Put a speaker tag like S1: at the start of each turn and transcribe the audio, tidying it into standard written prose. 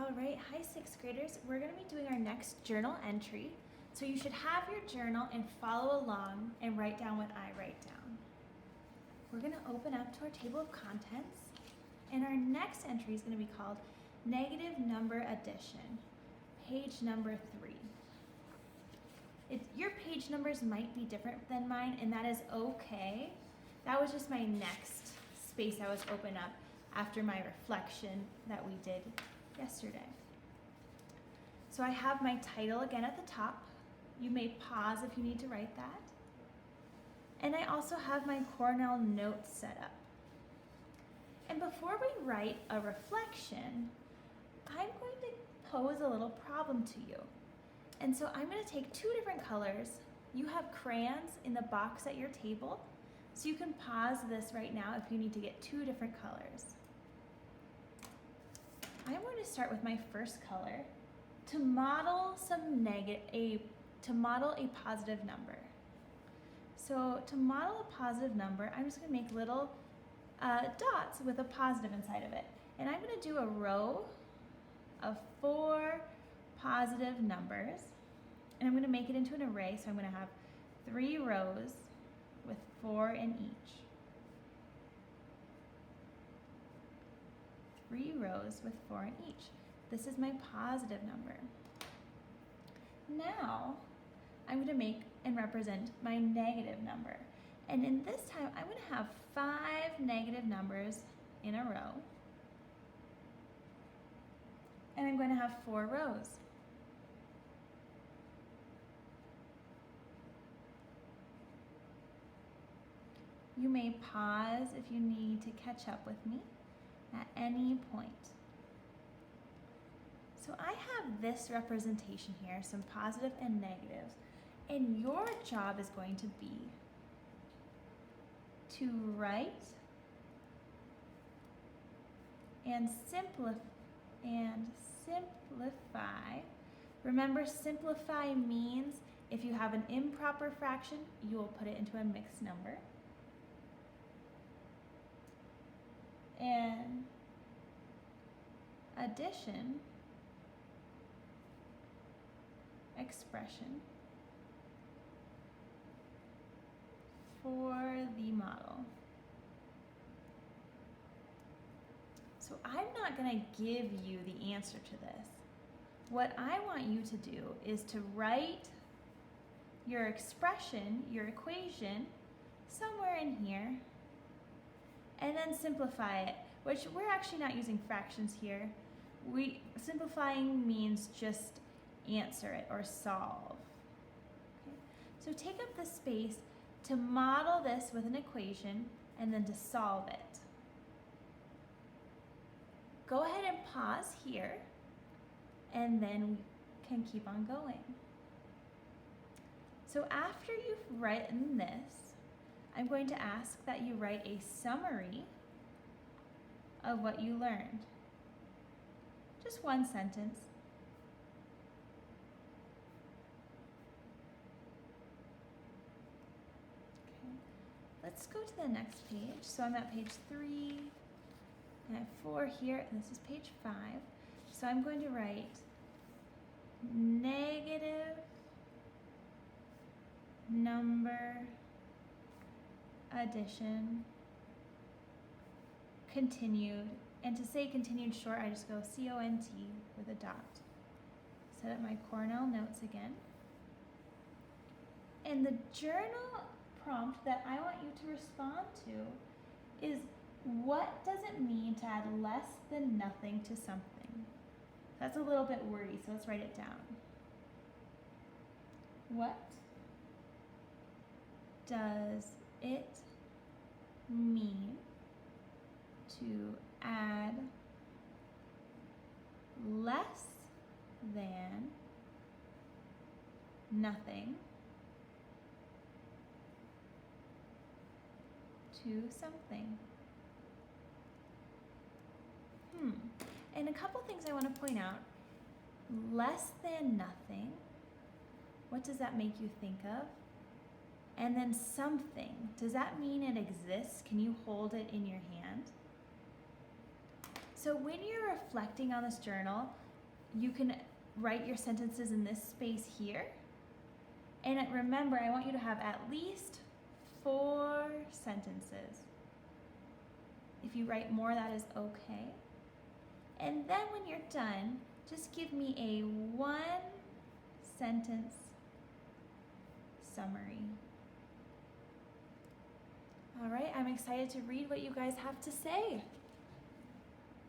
S1: All right, hi sixth graders. We're gonna be doing our next journal entry. So you should have your journal and follow along and write down what I write down. We're gonna open up to our table of contents, and our next entry is gonna be called Negative Number Addition, page number 3. Your page numbers might be different than mine, and that is okay. That was just my next space I was open up after my reflection that we did yesterday. So I have my title again at the top. You may pause if you need to write that. And I also have my Cornell notes set up. And before we write a reflection, I'm going to pose a little problem to you. And so I'm going to take 2 different colors. You have crayons in the box at your table, so you can pause this right now if you need to get 2 different colors. I'm going to start with my first color to model a positive number. So to model a positive number, I'm just going to make little dots with a positive inside of it. And I'm going to do a row of 4 positive numbers. And I'm going to make it into an array, so I'm going to have 3 rows with 4 in each. 3 rows with 4 in each. This is my positive number. Now, I'm going to make and represent my negative number. And in this time, I'm going to have 5 negative numbers in a row. And I'm going to have 4 rows. You may pause if you need to catch up with me at any point. So I have this representation here, some positive and negatives, and your job is going to be to write and simplify. Remember, simplify means if you have an improper fraction, you will put it into a mixed number. And addition, expression for the model. So I'm not going to give you the answer to this. What I want you to do is to write your expression, your equation, somewhere in here, and then simplify it, which we're actually not using fractions here. Simplifying means just answer it or solve. Okay? So take up the space to model this with an equation and then to solve it. Go ahead and pause here, and then we can keep on going. So after you've written this, I'm going to ask that you write a summary of what you learned. Just 1 sentence. Okay. Let's go to the next page. So I'm at page 3, and I have 4 here, and this is page 5. So I'm going to write negative number addition, continued, and to say continued short, I just go CONT with a dot. Set up my Cornell notes again. And the journal prompt that I want you to respond to is, what does it mean to add less than nothing to something? That's a little bit wordy, so let's write it down. What does it mean to add less than nothing to something? And a couple things I want to point out. Less than nothing, what does that make you think of? And then something, does that mean it exists? Can you hold it in your hand? So when you're reflecting on this journal, you can write your sentences in this space here. And remember, I want you to have at least 4 sentences. If you write more, that is okay. And then when you're done, just give me a 1-sentence summary. All right, I'm excited to read what you guys have to say.